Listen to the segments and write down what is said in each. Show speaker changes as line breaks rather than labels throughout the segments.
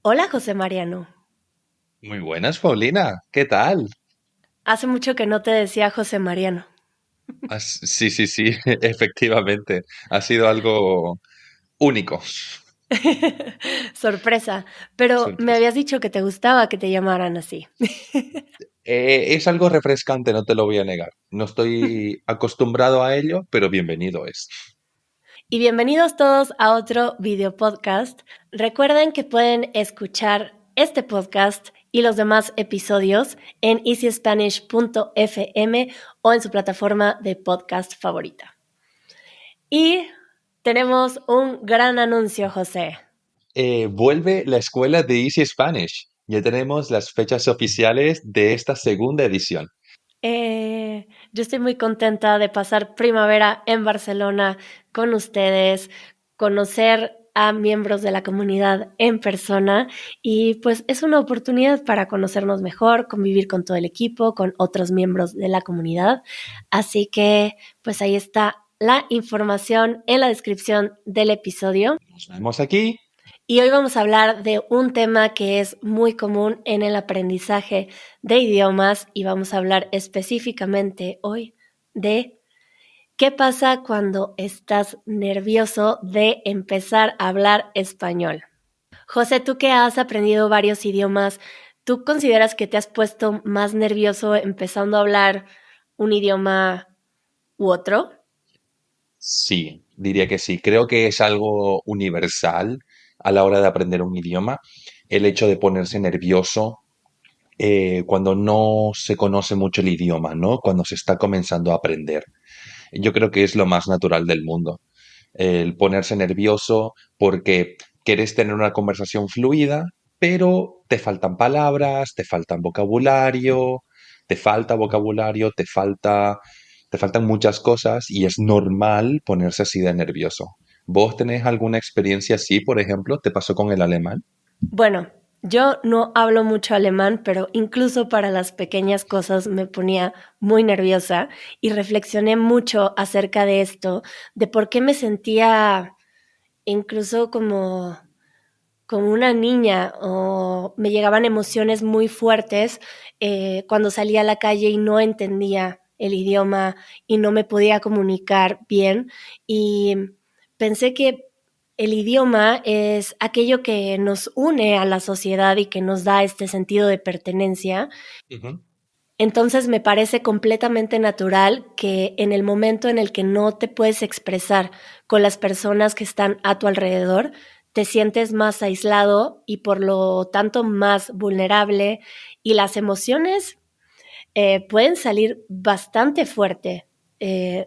Hola, José Mariano.
Muy buenas, Paulina. ¿Qué tal?
Hace mucho que no te decía José Mariano.
Sí, sí, sí, efectivamente. Ha sido algo único.
Sorpresa, pero me
Sorpresa.
habías dicho que te gustaba que te llamaran así.
Es algo refrescante, no te lo voy a negar. No estoy acostumbrado a ello, pero bienvenido es.
Y bienvenidos todos a otro video podcast. Recuerden que pueden escuchar este podcast y los demás episodios en easyspanish.fm o en su plataforma de podcast favorita. Y tenemos un gran anuncio, José.
Vuelve la escuela de Easy Spanish. Ya tenemos las fechas oficiales de esta segunda edición.
Yo estoy muy contenta de pasar primavera en Barcelona con ustedes, conocer a miembros de la comunidad en persona y pues es una oportunidad para conocernos mejor, convivir con todo el equipo, con otros miembros de la comunidad. Así que pues ahí está la información en la descripción del episodio.
Nos vemos aquí.
Y hoy vamos a hablar de un tema que es muy común en el aprendizaje de idiomas y vamos a hablar específicamente hoy de qué pasa cuando estás nervioso de empezar a hablar español. José, tú que has aprendido varios idiomas, ¿tú consideras que te has puesto más nervioso empezando a hablar un idioma u otro?
Sí, diría que sí. Creo que es algo universal a la hora de aprender un idioma. El hecho de ponerse nervioso cuando no se conoce mucho el idioma, ¿no? Cuando se está comenzando a aprender. Yo creo que es lo más natural del mundo. El ponerse nervioso porque quieres tener una conversación fluida, pero te faltan palabras, te faltan vocabulario, te falta vocabulario, te faltan muchas cosas y es normal ponerse así de nervioso. ¿Vos tenés alguna experiencia así, por ejemplo? ¿Te pasó con el alemán?
Bueno, yo no hablo mucho alemán, pero incluso para las pequeñas cosas me ponía muy nerviosa y reflexioné mucho acerca de esto, de por qué me sentía incluso como una niña o me llegaban emociones muy fuertes cuando salía a la calle y no entendía el idioma y no me podía comunicar bien. Y pensé que el idioma es aquello que nos une a la sociedad y que nos da este sentido de pertenencia.
Ujú.
Entonces me parece completamente natural que en el momento en el que no te puedes expresar con las personas que están a tu alrededor, te sientes más aislado y por lo tanto más vulnerable y las emociones pueden salir bastante fuerte.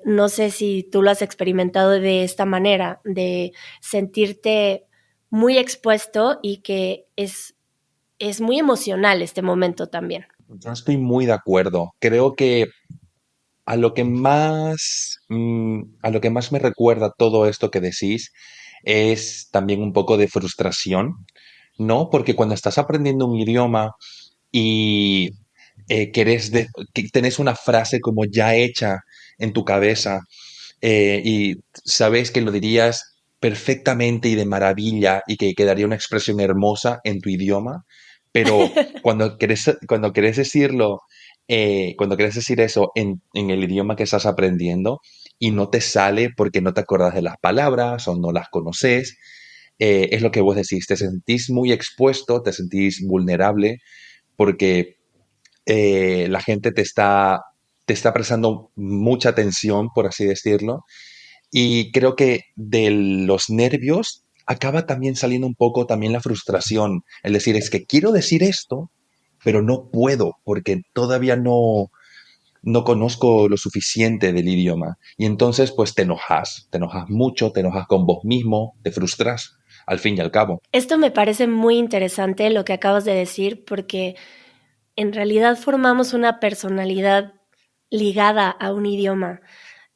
No sé si tú lo has experimentado de esta manera, de sentirte muy expuesto y que es muy emocional este momento también.
Yo estoy muy de acuerdo. Creo que a lo que más me recuerda todo esto que decís es también un poco de frustración, ¿no? Porque cuando estás aprendiendo un idioma y que tenés una frase como ya hecha en tu cabeza y sabes que lo dirías perfectamente y de maravilla y que quedaría una expresión hermosa en tu idioma, pero cuando querés decirlo, cuando querés decir eso en el idioma que estás aprendiendo y no te sale porque no te acuerdas de las palabras o no las conoces, es lo que vos decís, te sentís muy expuesto, te sentís vulnerable porque la gente te está prestando mucha atención, por así decirlo, y creo que de los nervios acaba también saliendo un poco también la frustración. Es decir, es que quiero decir esto, pero no puedo porque todavía no conozco lo suficiente del idioma. Y entonces, pues te enojas mucho, te enojas con vos mismo, te frustras, al fin y al cabo.
Esto me parece muy interesante lo que acabas de decir porque en realidad formamos una personalidad ligada a un idioma.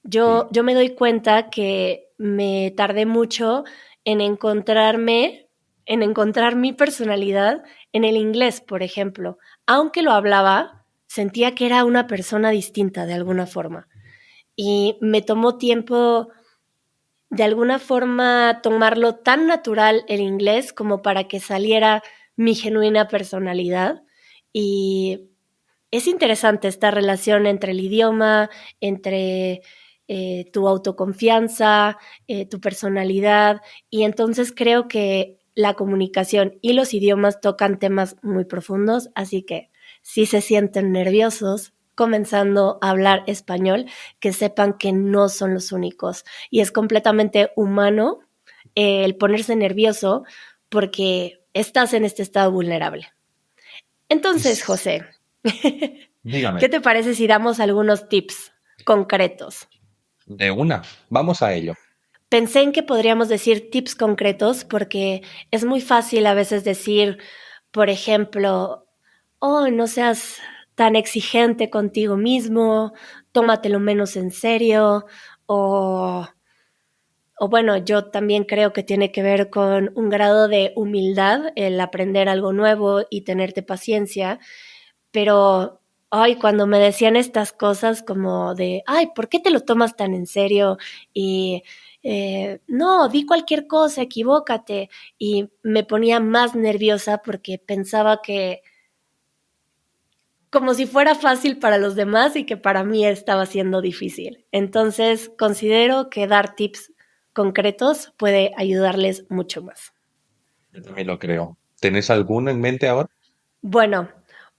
Sí.
Yo me doy cuenta que me tardé mucho en en encontrar mi personalidad en el inglés, por ejemplo. Aunque lo hablaba, sentía que era una persona distinta de alguna forma. Y me tomó tiempo de alguna forma tomarlo tan natural el inglés como para que saliera mi genuina personalidad. Y es interesante esta relación entre el idioma, entre tu autoconfianza, tu personalidad, y entonces creo que la comunicación y los idiomas tocan temas muy profundos, así que si se sienten nerviosos comenzando a hablar español, que sepan que no son los únicos y es completamente humano el ponerse nervioso porque estás en este estado vulnerable. Entonces, José, ¿qué
Dígame,
te parece si damos algunos tips concretos?
de una, vamos a ello.
Pensé en que podríamos decir tips concretos porque es muy fácil a veces decir, por ejemplo, oh, no seas tan exigente contigo mismo, tómatelo menos en serio, o, o bueno, yo también creo que tiene que ver con un grado de humildad, el aprender algo nuevo y tenerte paciencia. Pero, ay, cuando me decían estas cosas como de, ay, ¿por qué te lo tomas tan en serio? Y no, di cualquier cosa, equivócate. Y me ponía más nerviosa porque pensaba que como si fuera fácil para los demás y que para mí estaba siendo difícil. Entonces, considero que dar tips concretos puede ayudarles mucho más.
Yo también lo creo. ¿Tenés alguno en mente ahora?
Bueno,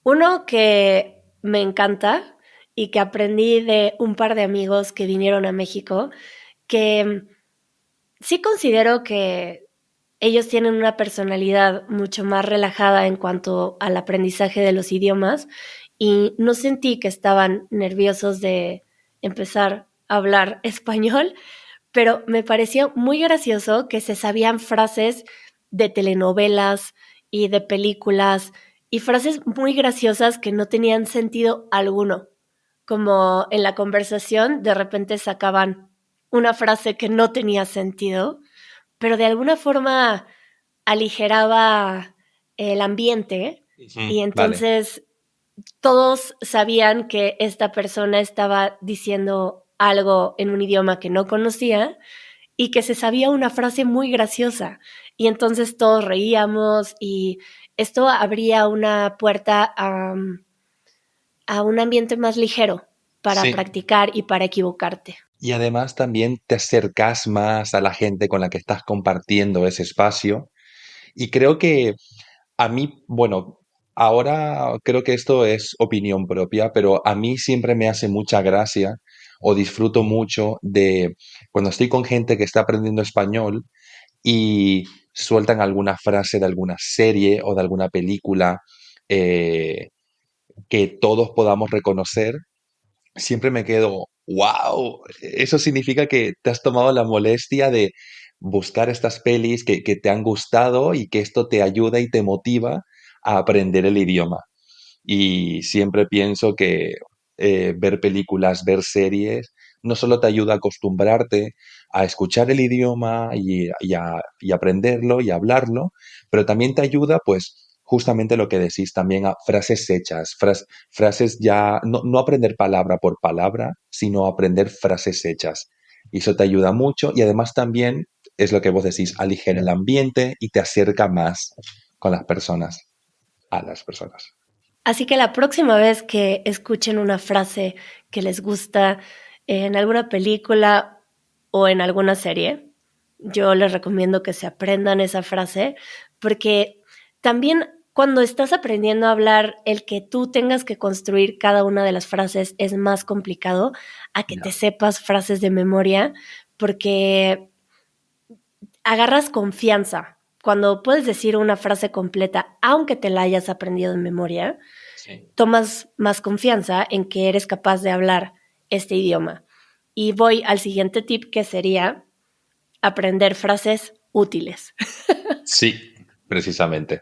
uno que me encanta y que aprendí de un par de amigos que vinieron a México, que sí considero que ellos tienen una personalidad mucho más relajada en cuanto al aprendizaje de los idiomas y no sentí que estaban nerviosos de empezar a hablar español, pero me pareció muy gracioso que se sabían frases de telenovelas y de películas y frases muy graciosas que no tenían sentido alguno, como en la conversación de repente sacaban una frase que no tenía sentido, pero de alguna forma aligeraba el ambiente y
Ujú. Vale.
entonces todos sabían que esta persona estaba diciendo algo en un idioma que no conocía y que se sabía una frase muy graciosa. Y entonces todos reíamos y esto abría una puerta a un ambiente más ligero para
Sí.
practicar y para equivocarte.
Y además también te acercas más a la gente con la que estás compartiendo ese espacio. Y creo que a mí, bueno, ahora creo que esto es opinión propia, pero a mí siempre me hace mucha gracia o disfruto mucho de cuando estoy con gente que está aprendiendo español y sueltan alguna frase de alguna serie o de alguna película eh, que todos podamos reconocer. Siempre me quedo, wow, eso significa que te has tomado la molestia de buscar estas pelis que te han gustado y que esto te ayuda y te motiva a aprender el idioma. Y siempre pienso que ver películas, ver series, no solo te ayuda a acostumbrarte a escuchar el idioma y aprenderlo y hablarlo, pero también te ayuda, pues, justamente lo que decís también a frases hechas, frases ya, no aprender palabra por palabra, sino aprender frases hechas. Y eso te ayuda mucho y además también es lo que vos decís, aligera el ambiente y te acerca más con las personas, a las personas.
Así que la próxima vez que escuchen una frase que les gusta en alguna película o en alguna serie, yo les recomiendo que se aprendan esa frase porque también cuando estás aprendiendo a hablar, el que tú tengas que construir cada una de las frases es más complicado a que te
Ya.
sepas frases de memoria porque agarras confianza. Cuando puedes decir una frase completa, aunque te la hayas aprendido en memoria,
Sí.
tomas más confianza en que eres capaz de hablar este idioma. Y voy al siguiente tip que sería aprender frases útiles.
Sí, precisamente.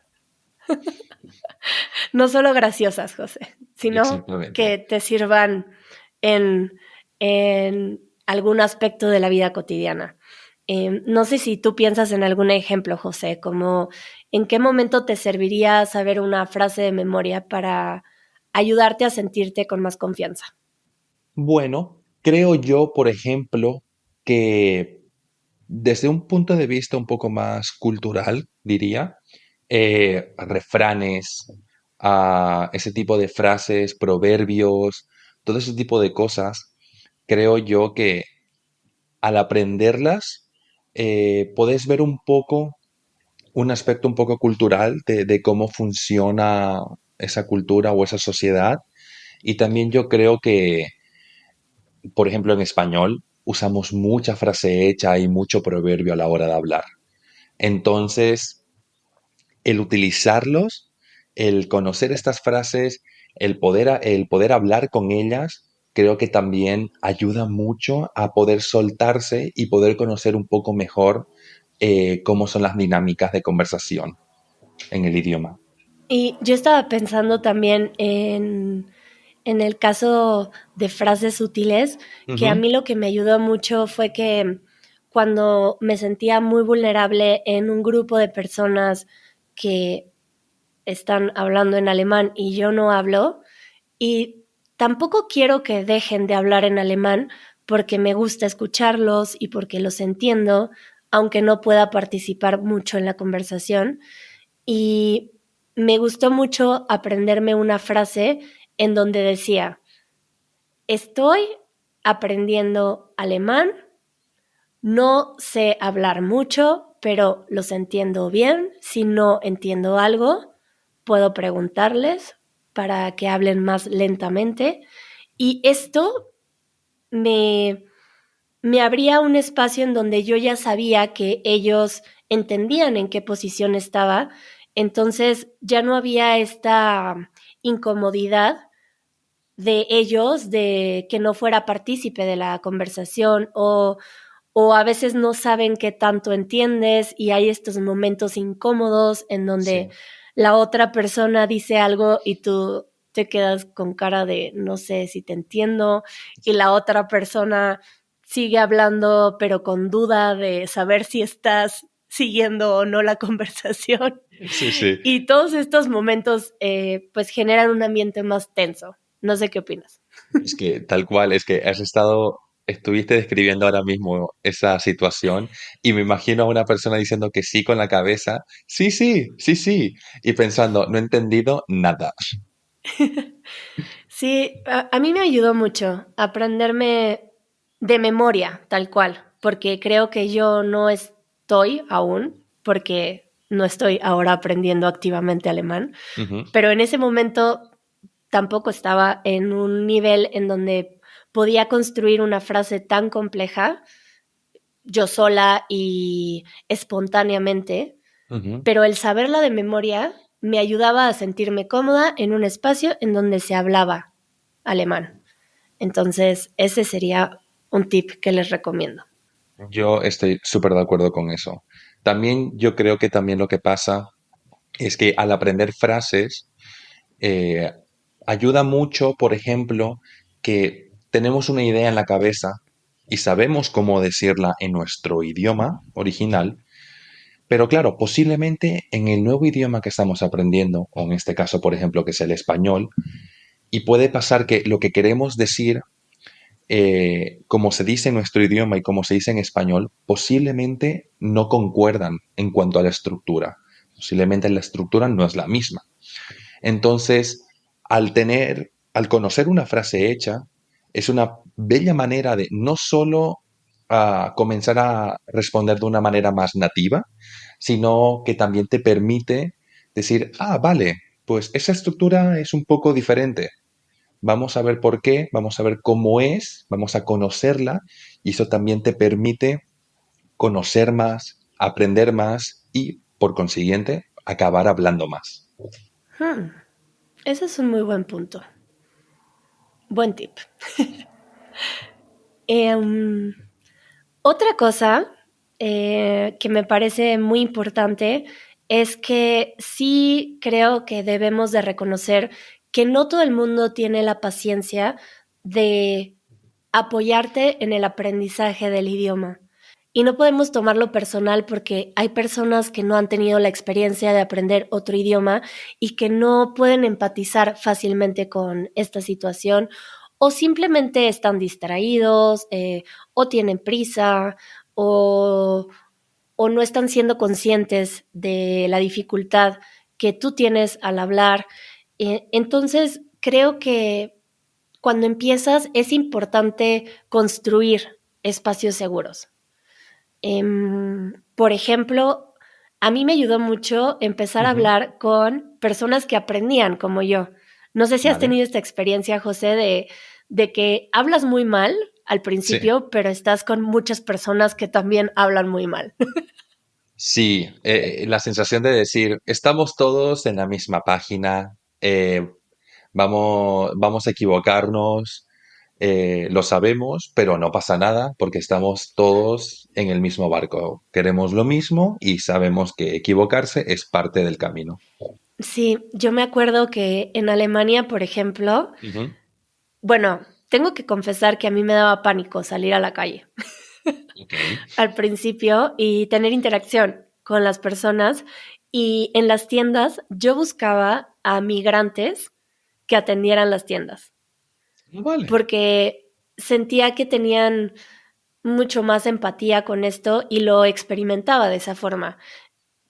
No solo graciosas, José, sino
Exactamente.
que te sirvan en algún aspecto de la vida cotidiana. No sé si tú piensas en algún ejemplo, José, como en qué momento te serviría saber una frase de memoria para ayudarte a sentirte con más confianza.
Bueno, creo yo, por ejemplo, que desde un punto de vista un poco más cultural, diría, refranes, ese tipo de frases, proverbios, todo ese tipo de cosas, creo yo que al aprenderlas, puedes ver un poco, un aspecto un poco cultural de cómo funciona esa cultura o esa sociedad. Y también yo creo que, por ejemplo, en español usamos mucha frase hecha y mucho proverbio a la hora de hablar. Entonces, el utilizarlos, el conocer estas frases, el poder hablar con ellas, creo que también ayuda mucho a poder soltarse y poder conocer un poco mejor cómo son las dinámicas de conversación en el idioma.
Y yo estaba pensando también en el caso de frases útiles, que a
Ujú.
mí lo que me ayudó mucho fue que cuando me sentía muy vulnerable en un grupo de personas que están hablando en alemán y yo no hablo, y tampoco quiero que dejen de hablar en alemán porque me gusta escucharlos y porque los entiendo, aunque no pueda participar mucho en la conversación. Y me gustó mucho aprenderme una frase en donde decía, estoy aprendiendo alemán, no sé hablar mucho, pero los entiendo bien. Si no entiendo algo, puedo preguntarles para que hablen más lentamente. Y esto me, me abría un espacio en donde yo ya sabía que ellos entendían en qué posición estaba. Entonces ya no había esta incomodidad de ellos de que no fuera partícipe de la conversación o a veces no saben qué tanto entiendes y hay estos momentos incómodos en donde
Sí,
la otra persona dice algo y tú te quedas con cara de no sé si te entiendo y la otra persona sigue hablando pero con duda de saber si estás siguiendo o no la conversación.
sí, sí.
Y todos estos momentos pues generan un ambiente más tenso. No sé qué opinas.
Es que tal cual, es que estuviste describiendo ahora mismo esa situación y me imagino a una persona diciendo que sí con la cabeza, sí, sí, sí, sí, y pensando, no he entendido nada.
Sí, a mí me ayudó mucho aprenderme de memoria, tal cual, porque creo que yo no estoy aún, porque no estoy ahora aprendiendo activamente alemán,
Ujú,
pero en ese momento tampoco estaba en un nivel en donde podía construir una frase tan compleja yo sola y espontáneamente,
ujú.
pero el saberla de memoria me ayudaba a sentirme cómoda en un espacio en donde se hablaba alemán. Entonces, ese sería un tip que les recomiendo.
Yo estoy súper de acuerdo con eso. También yo creo que también lo que pasa es que al aprender frases, eh, ayuda mucho, por ejemplo, que tenemos una idea en la cabeza y sabemos cómo decirla en nuestro idioma original, pero claro, posiblemente en el nuevo idioma que estamos aprendiendo, o en este caso, por ejemplo, que es el español, y puede pasar que lo que queremos decir, como se dice en nuestro idioma y como se dice en español, posiblemente no concuerdan en cuanto a la estructura. Posiblemente la estructura no es la misma. Entonces, al conocer una frase hecha, es una bella manera de no solo comenzar a responder de una manera más nativa, sino que también te permite decir, ah, vale, pues esa estructura es un poco diferente. Vamos a ver por qué, vamos a ver cómo es, vamos a conocerla y eso también te permite conocer más, aprender más y, por consiguiente, acabar hablando más.
Hmm, ese es un muy buen punto. Buen tip. Um, Otra cosa que me parece muy importante es que sí creo que debemos de reconocer que no todo el mundo tiene la paciencia de apoyarte en el aprendizaje del idioma. Y no podemos tomarlo personal porque hay personas que no han tenido la experiencia de aprender otro idioma y que no pueden empatizar fácilmente con esta situación o simplemente están distraídos o tienen prisa o o no están siendo conscientes de la dificultad que tú tienes al hablar. Entonces, creo que cuando empiezas es importante construir espacios seguros. Por ejemplo, a mí me ayudó mucho empezar a
Ujú.
hablar con personas que aprendían como yo. No sé si has
Vale.
tenido esta experiencia, José, de que hablas muy mal al
Sí.
principio, pero estás con muchas personas que también hablan muy mal.
Sí, la sensación de decir, estamos todos en la misma página, vamos a equivocarnos, lo sabemos, pero no pasa nada porque estamos todos en el mismo barco. Queremos lo mismo y sabemos que equivocarse es parte del camino.
Sí, yo me acuerdo que en Alemania, por ejemplo,
Ujú.
bueno, tengo que confesar que a mí me daba pánico salir a la calle
Ok.
al principio y tener interacción con las personas. Y en las tiendas yo buscaba a migrantes que atendieran las tiendas,
Vale.
porque sentía que tenían mucho más empatía con esto y lo experimentaba de esa forma,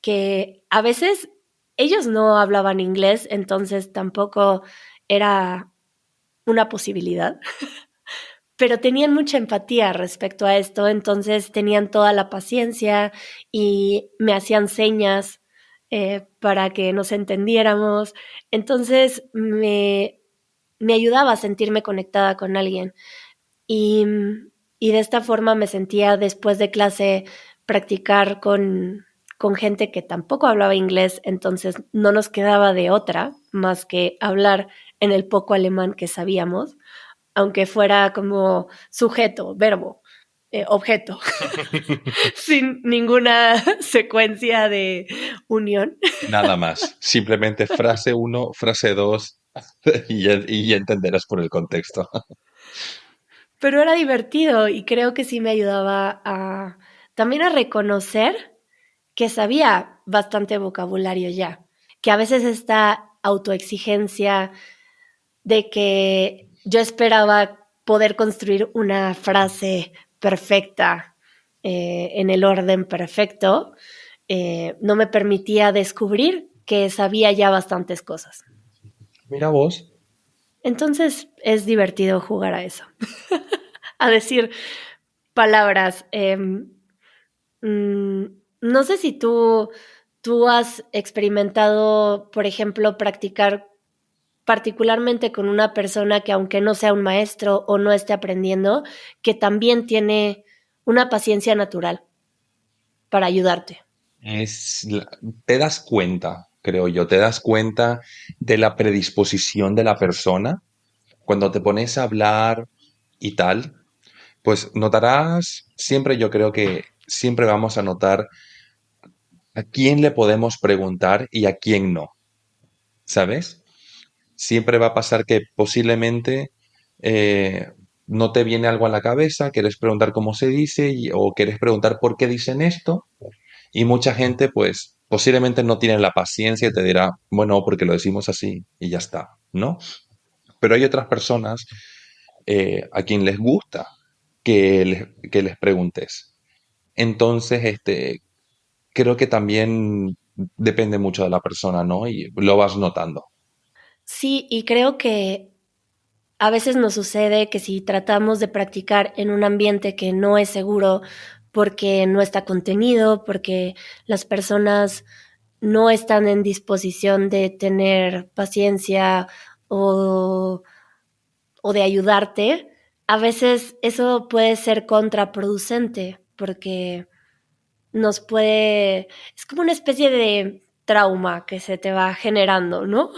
que a veces ellos no hablaban inglés, entonces tampoco era una posibilidad, pero tenían mucha empatía respecto a esto, entonces tenían toda la paciencia y me hacían señas para que nos entendiéramos, entonces me ayudaba a sentirme conectada con alguien y, y de esta forma me sentía después de clase practicar con gente que tampoco hablaba inglés, entonces no nos quedaba de otra más que hablar en el poco alemán que sabíamos, aunque fuera como sujeto, verbo, objeto, sin ninguna secuencia de unión.
Nada más. Simplemente frase uno, frase dos y ya entenderás por el contexto.
Pero era divertido y creo que sí me ayudaba a también a reconocer que sabía bastante vocabulario ya, que a veces esta autoexigencia de que yo esperaba poder construir una frase perfecta en el orden perfecto, no me permitía descubrir que sabía ya bastantes cosas.
Mira vos.
Entonces es divertido jugar a eso, a decir palabras. No sé si tú has experimentado, por ejemplo, practicar particularmente con una persona que aunque no sea un maestro o no esté aprendiendo, que también tiene una paciencia natural para ayudarte.
Es, la- Te das cuenta, creo yo, te das cuenta de la predisposición de la persona cuando te pones a hablar y tal, pues notarás, siempre yo creo que siempre vamos a notar a quién le podemos preguntar y a quién no, ¿sabes? Siempre va a pasar que posiblemente eh, no te viene algo a la cabeza, quieres preguntar cómo se dice o quieres preguntar por qué dicen esto. Y mucha gente, pues, posiblemente no tiene la paciencia y te dirá, bueno, porque lo decimos así y ya está, ¿no? Pero hay otras personas a quien les gusta que les preguntes. Entonces, creo que también depende mucho de la persona, ¿no? Y lo vas notando.
Sí, y creo que a veces nos sucede que si tratamos de practicar en un ambiente que no es seguro porque no está contenido, porque las personas no están en disposición de tener paciencia o, o de ayudarte, a veces eso puede ser contraproducente porque nos puede, es como una especie de trauma que se te va generando, ¿no?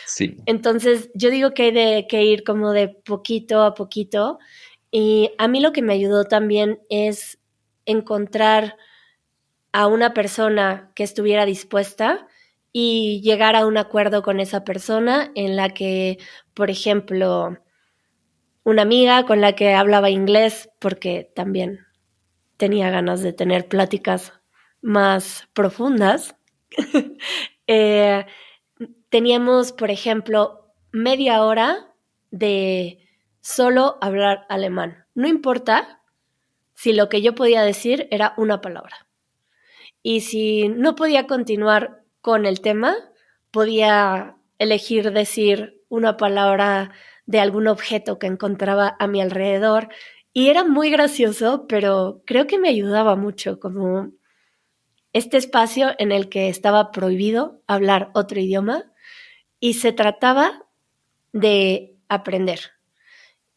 Sí.
Entonces, yo digo que hay que ir como de poquito a poquito. Y a mí lo que me ayudó también es encontrar a una persona que estuviera dispuesta y llegar a un acuerdo con esa persona en la que, por ejemplo, una amiga con la que hablaba inglés, porque también tenía ganas de tener pláticas más profundas. eh, Teníamos, por ejemplo, media hora de solo hablar alemán. No importa si lo que yo podía decir era una palabra. y si no podía continuar con el tema, podía elegir decir una palabra de algún objeto que encontraba a mi alrededor. Y era muy gracioso, pero creo que me ayudaba mucho, como este espacio en el que estaba prohibido hablar otro idioma y se trataba de aprender.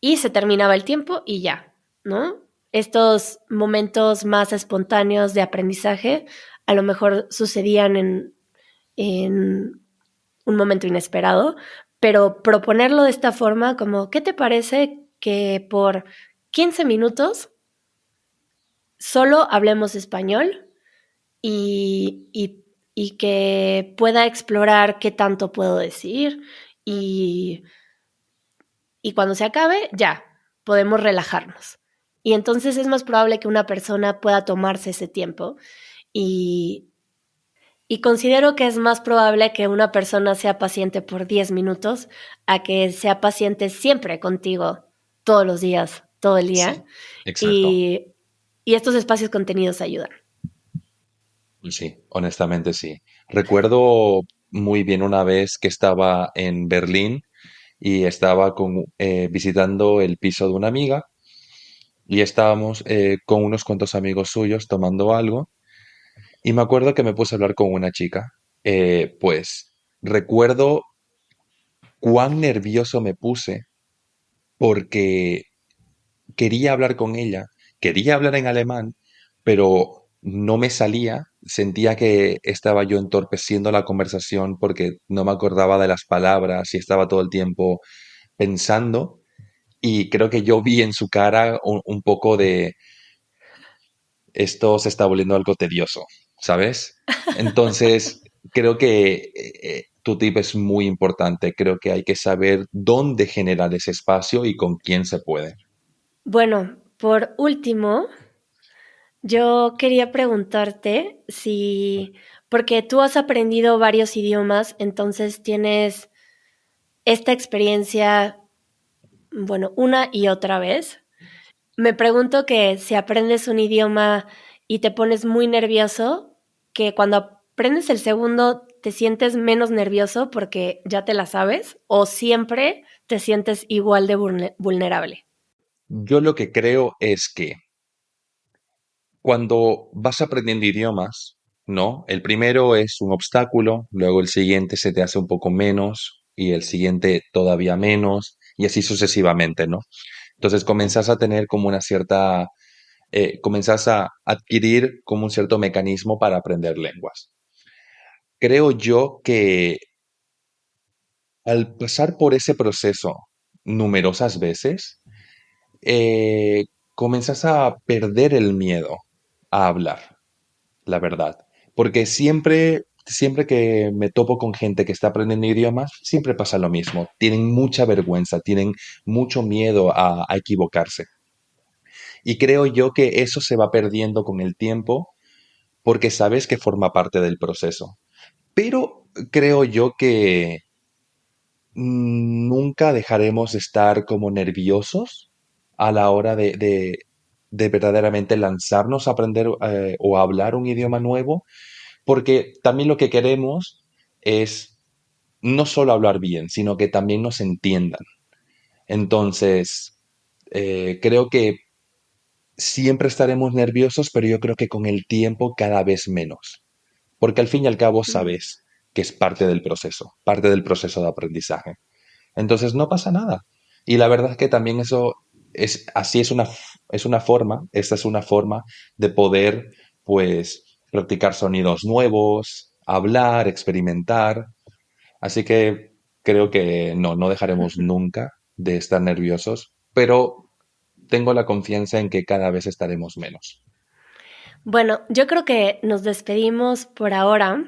Y se terminaba el tiempo y ya, ¿no? Estos momentos más espontáneos de aprendizaje a lo mejor sucedían en un momento inesperado, pero proponerlo de esta forma, como, ¿qué te parece que por 15 minutos solo hablemos español y que pueda explorar qué tanto puedo decir y, y cuando se acabe, ya, podemos relajarnos. Y entonces es más probable que una persona pueda tomarse ese tiempo y, y considero que es más probable que una persona sea paciente por 10 minutos a que sea paciente siempre contigo, todos los días, todo el día.
Sí, exacto.
Y, y estos espacios contenidos ayudan.
Sí, honestamente sí. Recuerdo muy bien una vez que estaba en Berlín y estaba visitando el piso de una amiga y estábamos con unos cuantos amigos suyos tomando algo y me acuerdo que me puse a hablar con una chica. Pues recuerdo cuán nervioso me puse porque quería hablar con ella, quería hablar en alemán, pero no me salía. Sentía que estaba yo entorpeciendo la conversación porque no me acordaba de las palabras y estaba todo el tiempo pensando. Y creo que yo vi en su cara un poco de esto se está volviendo algo tedioso, ¿sabes? Entonces, creo que tu tip es muy importante. Creo que hay que saber dónde generar ese espacio y con quién se puede.
Bueno, por último, yo quería preguntarte si, porque tú has aprendido varios idiomas, entonces tienes esta experiencia, bueno, una y otra vez. Me pregunto que si aprendes un idioma y te pones muy nervioso, que cuando aprendes el segundo te sientes menos nervioso porque ya te la sabes, o siempre te sientes igual de vulnerable.
Yo lo que creo es que cuando vas aprendiendo idiomas, ¿no? El primero es un obstáculo, luego el siguiente se te hace un poco menos y el siguiente todavía menos y así sucesivamente, ¿no? Entonces comenzás a tener como una cierta, comenzás a adquirir como un cierto mecanismo para aprender lenguas. Creo yo que al pasar por ese proceso numerosas veces, eh, comenzás a perder el miedo a hablar. La verdad. Porque siempre que me topo con gente que está aprendiendo idiomas, siempre pasa lo mismo. Tienen mucha vergüenza, tienen mucho miedo a equivocarse. Y creo yo que eso se va perdiendo con el tiempo porque sabes que forma parte del proceso. Pero creo yo que nunca dejaremos de estar como nerviosos a la hora de verdaderamente lanzarnos a aprender o a hablar un idioma nuevo porque también lo que queremos es no solo hablar bien, sino que también nos entiendan. Entonces, creo que siempre estaremos nerviosos, pero yo creo que con el tiempo cada vez menos. Porque al fin y al cabo
Mm.
sabes que es parte del proceso de aprendizaje. Entonces no pasa nada. Y la verdad es que también eso es, así es una forma, esta es una forma de poder, pues, practicar sonidos nuevos, hablar, experimentar. Así que creo que no dejaremos nunca de estar nerviosos, pero tengo la confianza en que cada vez estaremos menos.
Bueno, yo creo que nos despedimos por ahora,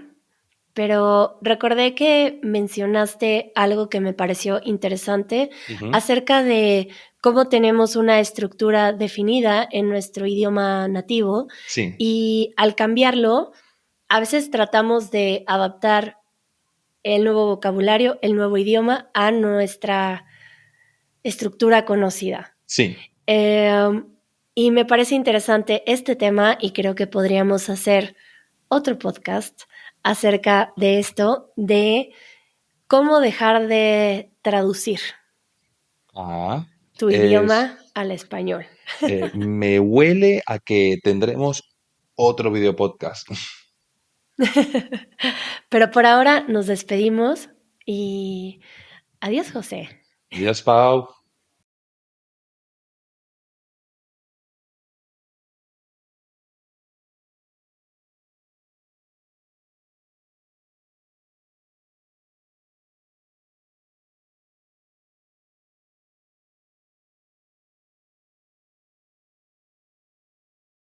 pero recordé que mencionaste algo que me pareció interesante
Ujú.
acerca de cómo tenemos una estructura definida en nuestro idioma nativo
Sí,
y al cambiarlo, a veces tratamos de adaptar el nuevo vocabulario, el nuevo idioma a nuestra estructura conocida.
sí,
Eh, y me parece interesante este tema y creo que podríamos hacer otro podcast acerca de esto, de cómo dejar de traducir
Ah,
tu
es,
idioma al español.
me huele a que tendremos otro video podcast.
Pero por ahora nos despedimos y adiós, José.
Adiós, Pau.